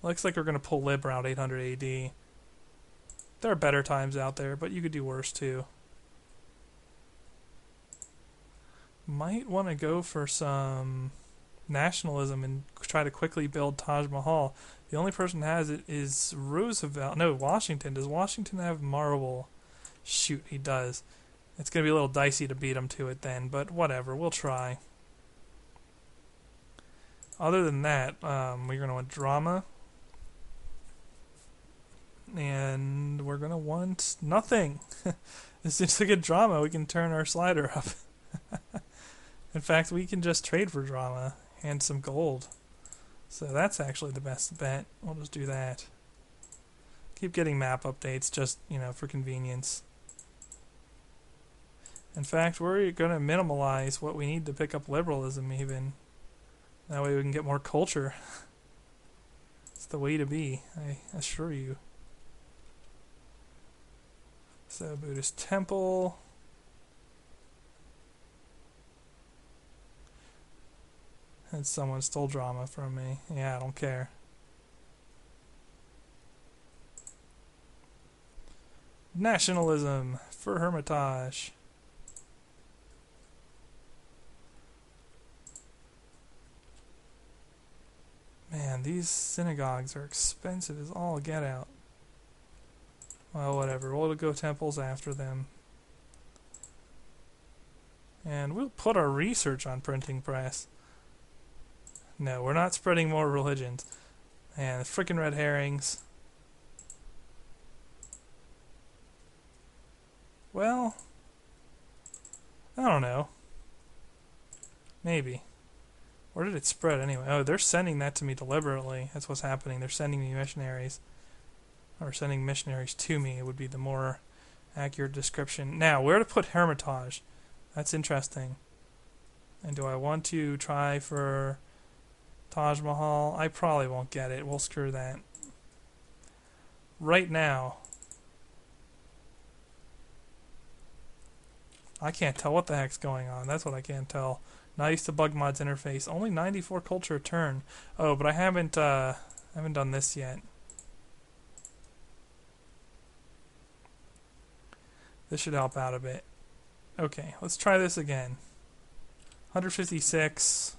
Looks like we're going to pull lib around 800 AD. There are better times out there, but you could do worse too. Might want to go for some nationalism and try to quickly build Taj Mahal. The only person who has it is Roosevelt. No, Washington. Does Washington have marble? Shoot, he does. It's going to be a little dicey to beat him to it then, but whatever. We'll try. Other than that, we're going to want drama. And we're going to want nothing. As soon as we get drama, we can turn our slider up. In fact, we can just trade for drama and some gold. So that's actually the best bet. We'll just do that. Keep getting map updates just, for convenience. In fact, we're going to minimalize what we need to pick up liberalism even. That way we can get more culture. It's the way to be, I assure you. So, Buddhist temple. And someone stole drama from me. Yeah, I don't care. Nationalism for Hermitage. Man, these synagogues are expensive as all get out. Well, whatever. We'll go temples after them. And we'll put our research on printing press. No, we're not spreading more religions. And frickin' red herrings. Well, I don't know. Maybe. Where did it spread anyway? Oh, they're sending that to me deliberately. That's what's happening. They're sending me missionaries. Or sending missionaries to me would be the more accurate description. Now, where to put Hermitage? That's interesting. And do I want to try for Taj Mahal? I probably won't get it. We'll screw that. Right now, I can't tell what the heck's going on. That's what I can't tell. Not used to bug mods interface. Only 94 culture a turn. Oh, but I haven't done this yet. This should help out a bit. Okay, let's try this again. 156,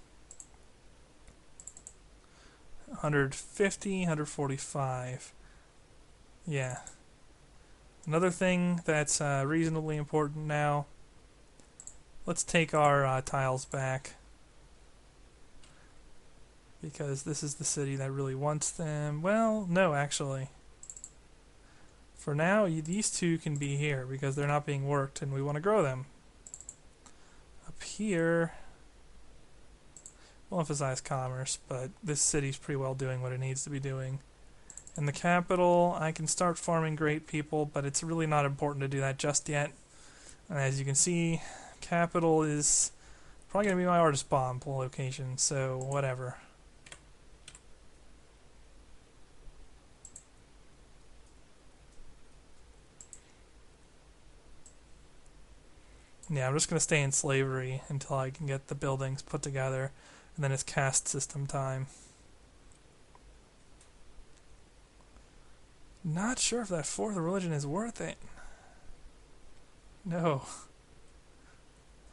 150, 145. Yeah. Another thing that's reasonably important now. Let's take our tiles back. Because this is the city that really wants them. Well, no, actually. For now, these two can be here because they're not being worked and we want to grow them. Up here, we'll emphasize commerce, but this city's pretty well doing what it needs to be doing. In the capital, I can start farming great people, but it's really not important to do that just yet. And as you can see, capital is probably going to be my artist bomb location, so whatever. Yeah, I'm just going to stay in slavery until I can get the buildings put together, and then it's caste system time. Not sure if that fourth religion is worth it. No.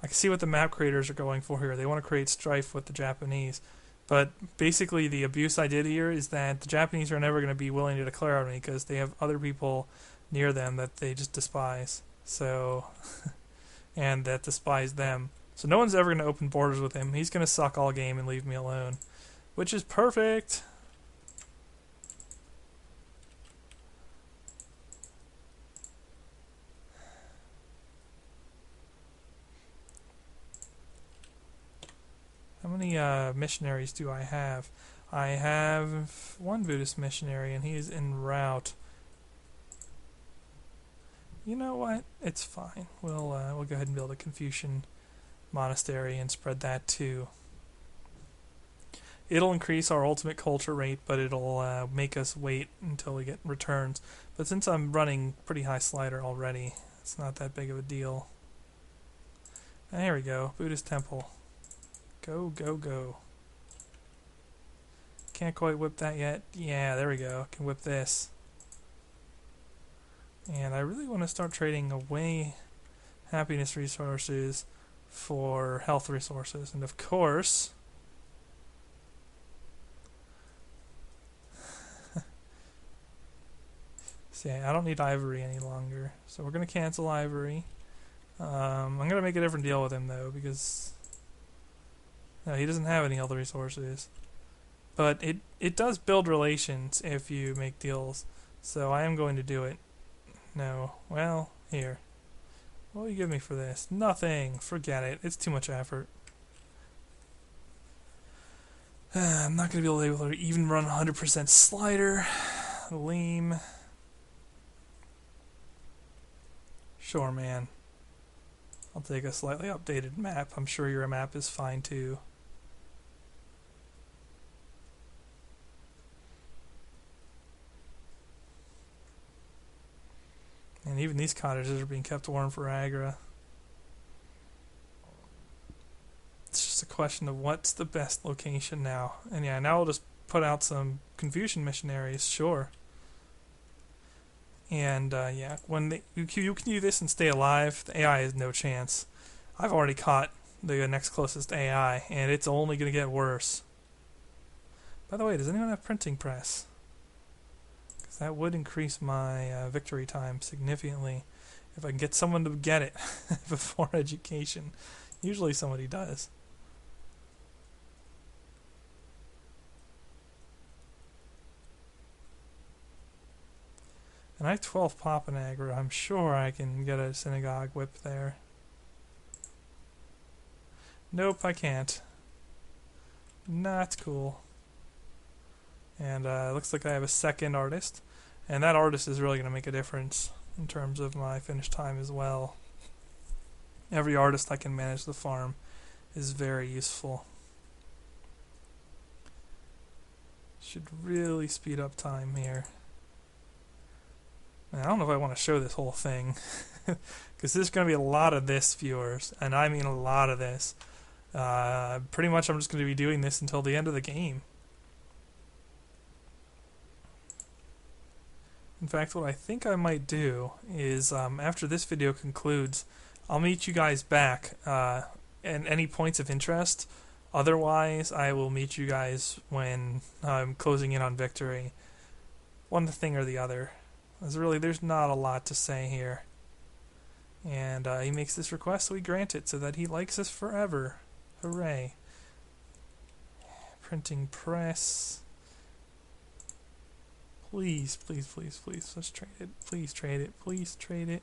I can see what the map creators are going for here. They want to create strife with the Japanese. But basically the abuse I did here is that the Japanese are never going to be willing to declare on me because they have other people near them that they just despise. So... and that despise them. So no one's ever going to open borders with him. He's going to suck all game and leave me alone. Which is perfect. How many missionaries do I have? I have one Buddhist missionary and he is en route. You know what? It's fine. We'll go ahead and build a Confucian monastery and spread that too. It'll increase our ultimate culture rate, but it'll make us wait until we get returns. But since I'm running pretty high slider already, it's not that big of a deal. And here we go. Buddhist temple. Go, go, go. can't quite whip that yet. Yeah, there we go. Can whip this. And I really want to start trading away happiness resources for health resources. And of course, see, I don't need ivory any longer. So we're going to cancel ivory. I'm going to make a different deal with him though, because no, he doesn't have any health resources. But it does build relations if you make deals. So I am going to do it. No. Well, here. What will you give me for this? Nothing. Forget it. It's too much effort. I'm not going to be able to even run 100% slider. Lame. Sure, man. I'll take a slightly updated map. I'm sure your map is fine too. And even these cottages are being kept warm for Agra. It's just a question of what's the best location now. And yeah, now we'll just put out some Confucian missionaries, sure. And yeah, when you can do this and stay alive, the AI has no chance. I've already caught the next closest AI, and it's only going to get worse. By the way, does anyone have printing press? Because that would increase my victory time significantly if I can get someone to get it before education. Usually somebody does. And I have 12 Papanagra. I'm sure I can get a synagogue whip there. Nope, I can't. Not cool. And it looks like I have a second artist. And that artist is really going to make a difference in terms of my finish time as well. Every artist I can manage the farm is very useful. Should really speed up time here. I don't know if I want to show this whole thing, because there's going to be a lot of this, viewers, and I mean a lot of this. Pretty much I'm just going to be doing this until the end of the game. In fact, what I think I might do is, after this video concludes, I'll meet you guys back, and any points of interest. Otherwise, I will meet you guys when I'm closing in on victory. One thing or the other. There's not a lot to say here. And he makes this request, so we grant it, so that he likes us forever. Hooray. Printing press. Please, please, please, please, let's trade it. Please trade it. Please trade it.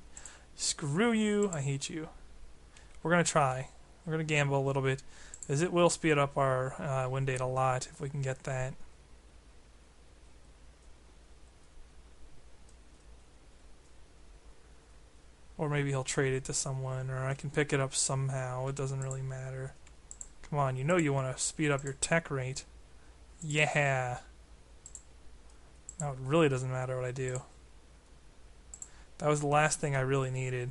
Screw you. I hate you. We're going to try. We're going to gamble a little bit, as it will speed up our win date a lot if we can get that. Or maybe he'll trade it to someone, or I can pick it up somehow. It doesn't really matter. Come on, you know you want to speed up your tech rate. Yeah. Now it really doesn't matter what I do. That was the last thing I really needed.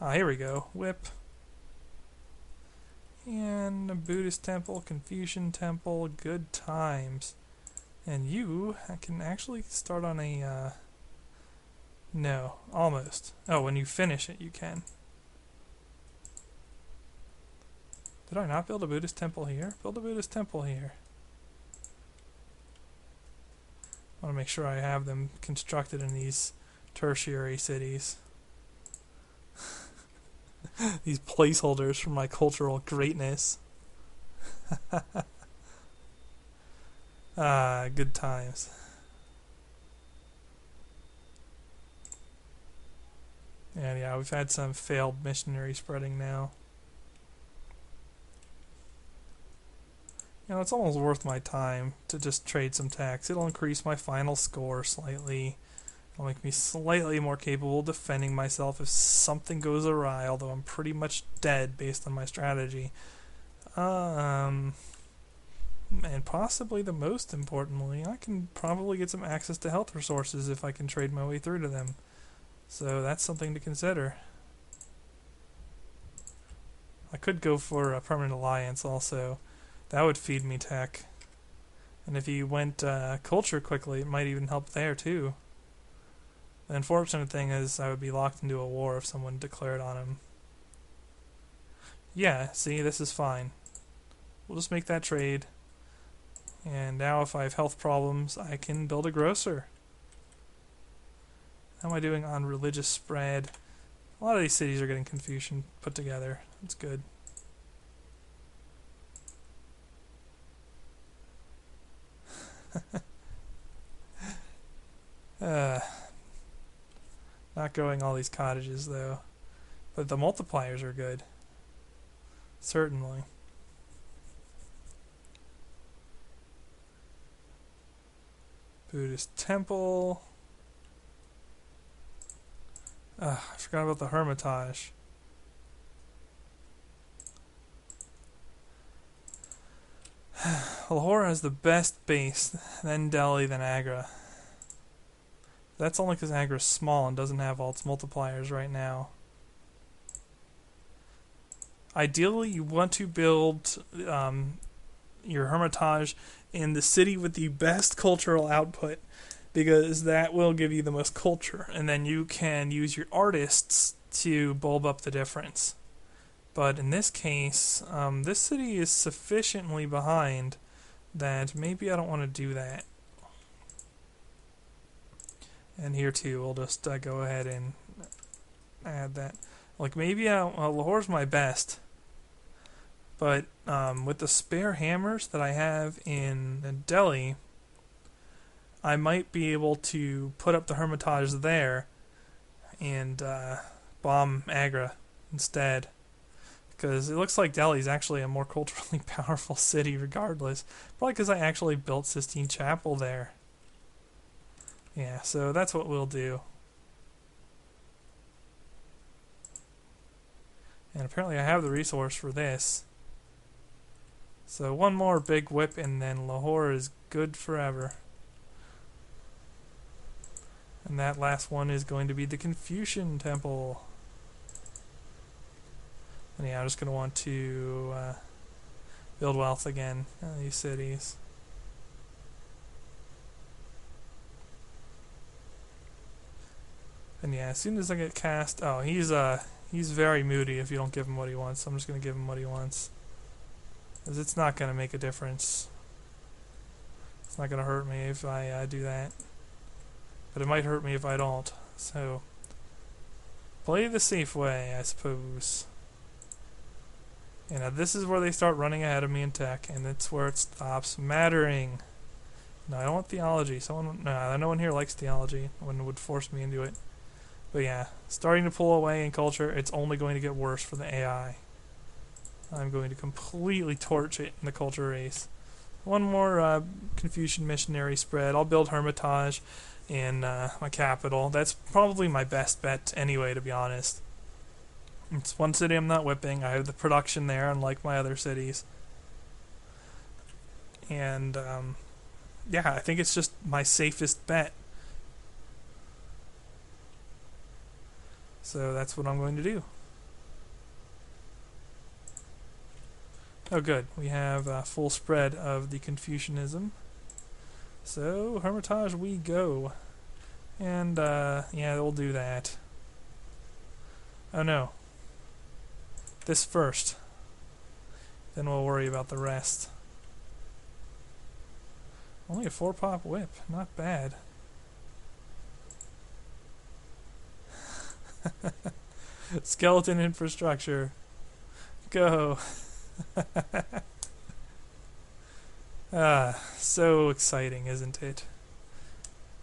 Ah, here we go. Whip. And a Buddhist temple, Confucian temple, good times. And you, I can actually start on a... No, almost. Oh, when you finish it, you can. Did I not build a Buddhist temple here? Build a Buddhist temple here. I want to make sure I have them constructed in these tertiary cities. These placeholders for my cultural greatness. Ah, good times. And yeah, we've had some failed missionary spreading now. You know, it's almost worth my time to just trade some tax. It'll increase my final score slightly. It'll make me slightly more capable of defending myself if something goes awry, although I'm pretty much dead based on my strategy. And possibly the most importantly, I can probably get some access to health resources if I can trade my way through to them. So that's something to consider. I could go for a permanent alliance also, That would feed me tech. And if he went culture quickly, it might even help there too. The unfortunate thing is I would be locked into a war if someone declared on him. Yeah, see, this is fine. We'll just make that trade. And now if I have health problems, I can build a grocer. How am I doing on religious spread? A lot of these cities are getting Confucian put together. That's good. Not growing all these cottages though. But the multipliers are good. Certainly. Buddhist temple. I forgot about the Hermitage. Lahore has the best base, then Delhi, then Agra. That's only because Agra's small and doesn't have all its multipliers right now. Ideally, you want to build your Hermitage in the city with the best cultural output, because that will give you the most culture, and then you can use your artists to bulb up the difference. But in this case, this city is sufficiently behind that maybe I don't want to do that. And here too, we'll just go ahead and add that. Like maybe Lahore's my best, but with the spare hammers that I have in Delhi, I might be able to put up the Hermitage there and bomb Agra instead. Because it looks like Delhi's actually a more culturally powerful city regardless. Probably because I actually built Sistine Chapel there. Yeah, so that's what we'll do. And apparently I have the resource for this. So one more big whip and then Lahore is good forever. And that last one is going to be the Confucian Temple. And yeah, I'm just going to want to build wealth again in these cities. And yeah, as soon as I get cast... Oh, he's very moody if you don't give him what he wants. So I'm just going to give him what he wants. Because it's not going to make a difference. It's not going to hurt me if I do that. But it might hurt me if I don't. So, play the safe way, I suppose. And now this is where they start running ahead of me in tech, and it's where it stops mattering. No, I don't want theology. No one here likes theology. No one would force me into it. But yeah, starting to pull away in culture, it's only going to get worse for the AI. I'm going to completely torch it in the culture race. One more Confucian missionary spread. I'll build Hermitage in my capital. That's probably my best bet anyway, to be honest. It's one city I'm not whipping. I have the production there, unlike my other cities. And, yeah, I think it's just my safest bet. So that's what I'm going to do. Oh, good. We have a full spread of the Confucianism. So, Hermitage we go. And, yeah, we'll do that. Oh, no. This first. Then we'll worry about the rest. Only a 4-pop whip. Not bad. Skeleton infrastructure. Go. So exciting, isn't it?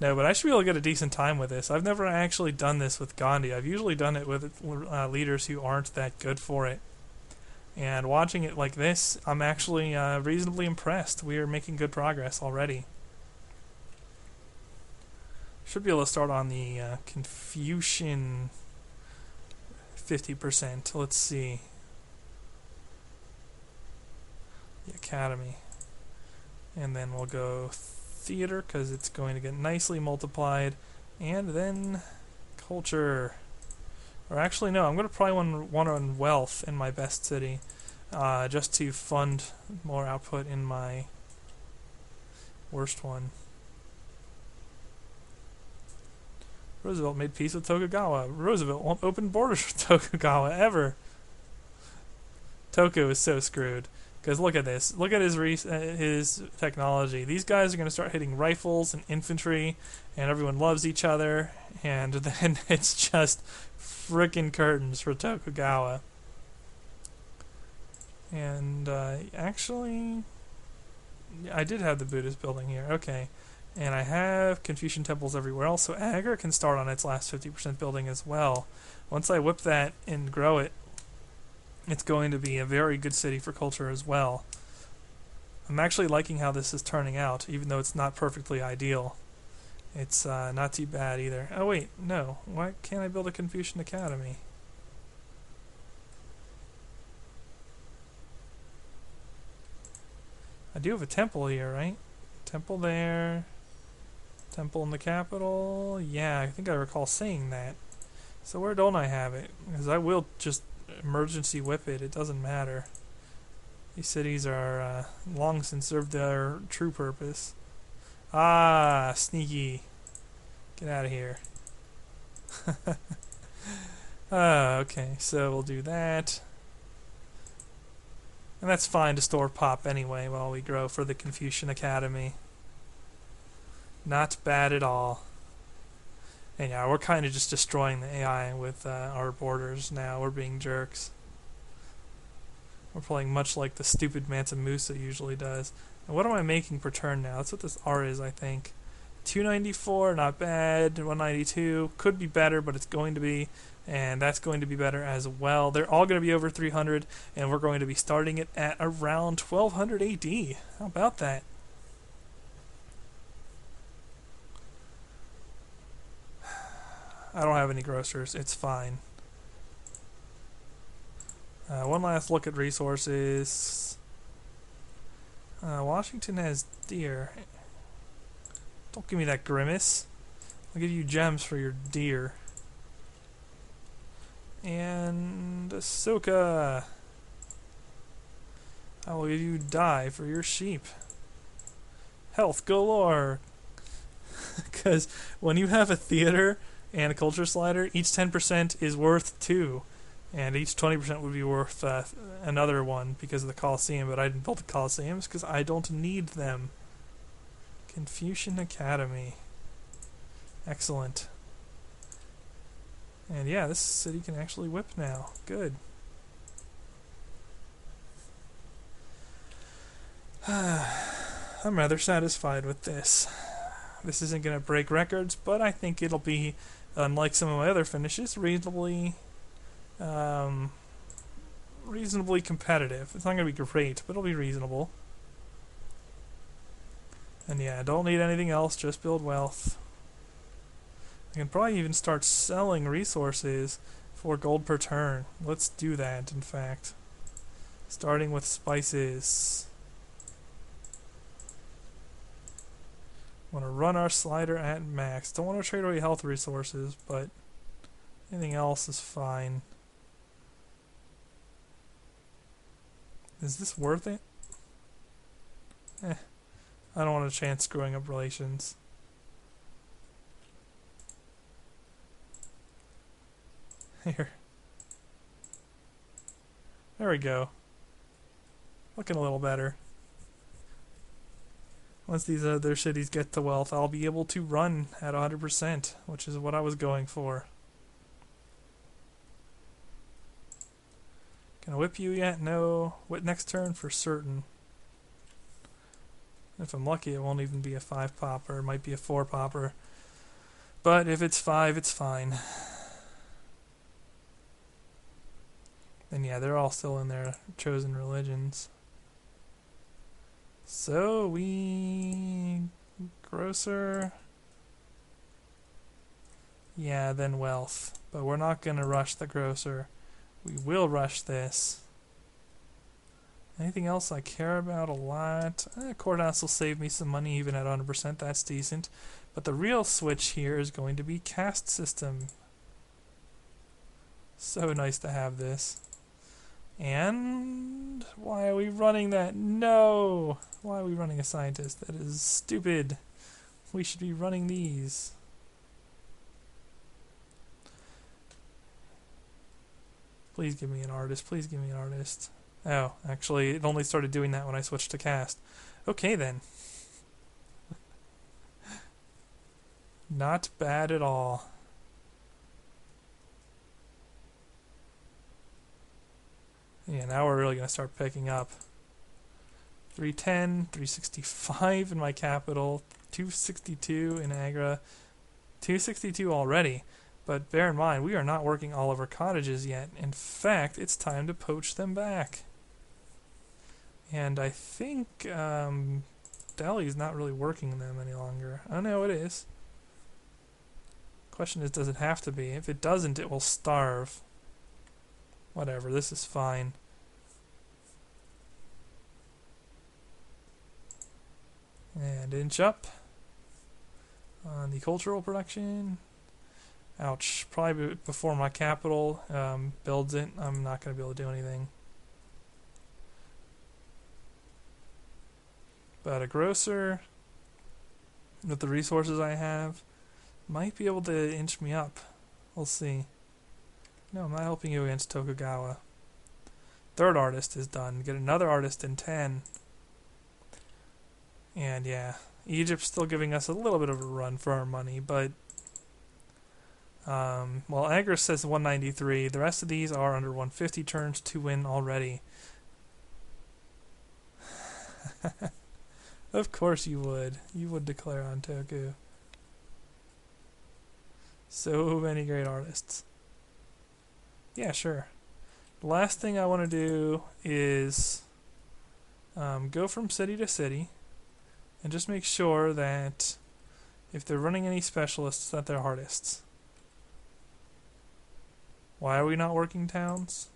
No, but I should be able to get a decent time with this. I've never actually done this with Gandhi. I've usually done it with leaders who aren't that good for it. And watching it like this, I'm actually reasonably impressed. We are making good progress already. Should be able to start on the Confucian 50%. Let's see. The Academy. And then we'll go theater because it's going to get nicely multiplied. And then culture. Or actually, no, I'm going to probably want on wealth in my best city. just to fund more output in my worst one. Roosevelt made peace with Tokugawa. Roosevelt won't open borders with Tokugawa ever. Toku is so screwed. Because look at this. Look at his technology. These guys are going to start hitting rifles and infantry, and everyone loves each other, and then it's just frickin' curtains for Tokugawa. And actually, I did have the Buddhist building here. Okay. And I have Confucian temples everywhere else, so Agra can start on its last 50% building as well. Once I whip that and grow it, it's going to be a very good city for culture as well. I'm actually liking how this is turning out, even though it's not perfectly ideal. It's not too bad either. Oh wait, no. Why can't I build a Confucian Academy? I do have a temple here, right? Temple there. Temple in the capital. Yeah, I think I recall saying that. So where don't I have it? Because I will just emergency whip it. It doesn't matter. These cities are long since served their true purpose. Ah, sneaky. Get out of here. Okay, so we'll do that. And that's fine to store pop anyway while we grow for the Confucian Academy. Not bad at all. And yeah, we're kind of just destroying the AI with our borders now. We're being jerks. We're playing much like the stupid Mansa Musa usually does. And what am I making per turn now? That's what this R is, I think. 294, not bad. 192, could be better, but it's going to be. And that's going to be better as well. They're all going to be over 300, and we're going to be starting it at around 1200 AD. How about that? I don't have any grocers. It's fine. One last look at resources. Washington has deer. Don't give me that grimace. I'll give you gems for your deer. And Ahsoka. I will give you dye for your sheep. Health galore. Because when you have a theater and a culture slider, each 10% is worth 2. And each 20% would be worth another one because of the Colosseum. But I didn't build the Colosseums because I don't need them. Confucian Academy. Excellent. And yeah, this city can actually whip now. Good. I'm rather satisfied with this. This isn't going to break records, but I think it'll be, unlike some of my other finishes, reasonably competitive. It's not going to be great, but it'll be reasonable. And yeah, don't need anything else, just build wealth. I can probably even start selling resources for gold per turn. Let's do that, in fact. Starting with spices. Want to run our slider at max. Don't want to trade away health resources, but anything else is fine. Is this worth it? I don't want a chance screwing up relations. Here. There we go. Looking a little better. Once these other cities get to wealth, I'll be able to run at 100%, which is what I was going for. Can I whip you yet? No. What next turn for certain. If I'm lucky, it won't even be a 5 popper. It might be a 4 popper. But if it's 5, it's fine. And yeah, they're all still in their chosen religions. So we grocer. Yeah, then wealth. But we're not going to rush the grocer. We will rush this. Anything else I care about a lot? Courthouse will save me some money even at 100%. That's decent. But the real switch here is going to be caste system. So nice to have this. And why are we running that? No! Why are we running a scientist? That is stupid. We should be running these. Please give me an artist. Please give me an artist. Oh, actually, it only started doing that when I switched to cast. Okay, then. Not bad at all. Yeah, now we're really going to start picking up. 310, 365 in my capital, 262 in Agra, 262 already. But bear in mind, we are not working all of our cottages yet. In fact, it's time to poach them back. And I think Delhi's not really working them any longer. Oh no, it is. Question is, does it have to be? If it doesn't, it will starve. Whatever, this is fine. And inch up on the cultural production. Ouch. Probably before my capital builds it, I'm not going to be able to do anything. But a grocer, with the resources I have, might be able to inch me up. We'll see. No, I'm not helping you against Tokugawa. Third artist is done. Get another artist in 10. And yeah, Egypt's still giving us a little bit of a run for our money, but well, Agra says 193. The rest of these are under 150 turns to win already. Of course you would. You would declare on Toku. So many great artists. Yeah, sure. The last thing I want to do is go from city to city and just make sure that if they're running any specialists, that they're artists. Why are we not working towns?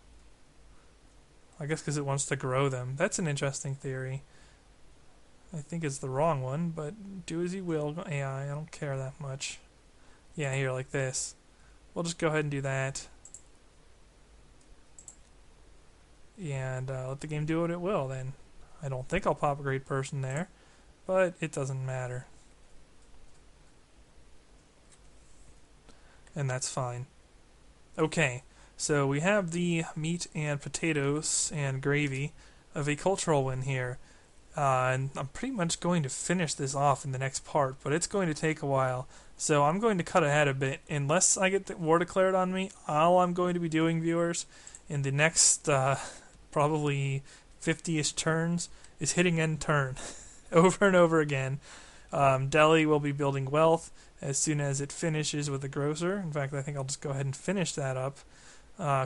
I guess because it wants to grow them. That's an interesting theory. I think it's the wrong one, but do as you will, AI. I don't care that much. Yeah, here, like this. We'll just go ahead and do that. And let the game do what it will, then. I don't think I'll pop a great person there, but it doesn't matter. And that's fine. Okay, so we have the meat and potatoes and gravy of a cultural win here. And I'm pretty much going to finish this off in the next part, but it's going to take a while. So I'm going to cut ahead a bit. Unless I get the war declared on me, all I'm going to be doing, viewers, in the next probably 50-ish turns is hitting end turn over and over again. Delhi will be building wealth as soon as it finishes with the grocer. In fact, I think I'll just go ahead and finish that up.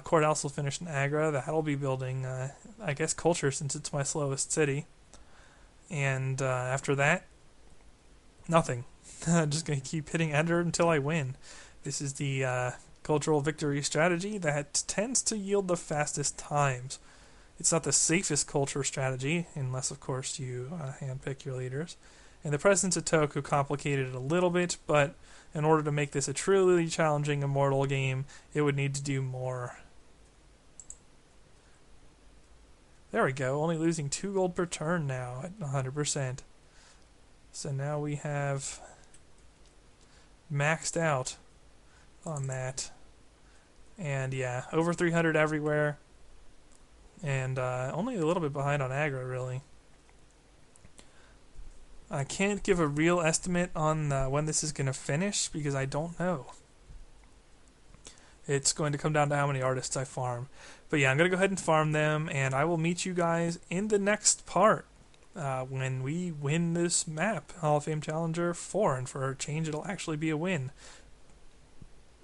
Court House will finish in Agra. That'll be building, I guess, culture since it's my slowest city. And after that, nothing. I'm just going to keep hitting enter until I win. This is the cultural victory strategy that tends to yield the fastest times. It's not the safest culture strategy, unless, of course, you handpick your leaders. And the presence of Toku complicated it a little bit, but in order to make this a truly challenging immortal game, it would need to do more. There we go, only losing 2 gold per turn now at 100%. So now we have maxed out on that. And yeah, over 300 everywhere. And only a little bit behind on Agra, really. I can't give a real estimate on when this is going to finish because I don't know. It's going to come down to how many artists I farm. But yeah, I'm going to go ahead and farm them, and I will meet you guys in the next part when we win this map, Hall of Fame Challenger 4, and for a change it'll actually be a win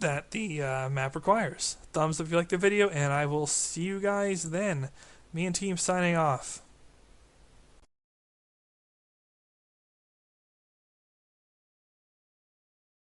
that the map requires. Thumbs up if you like the video, and I will see you guys then. Me and team signing off.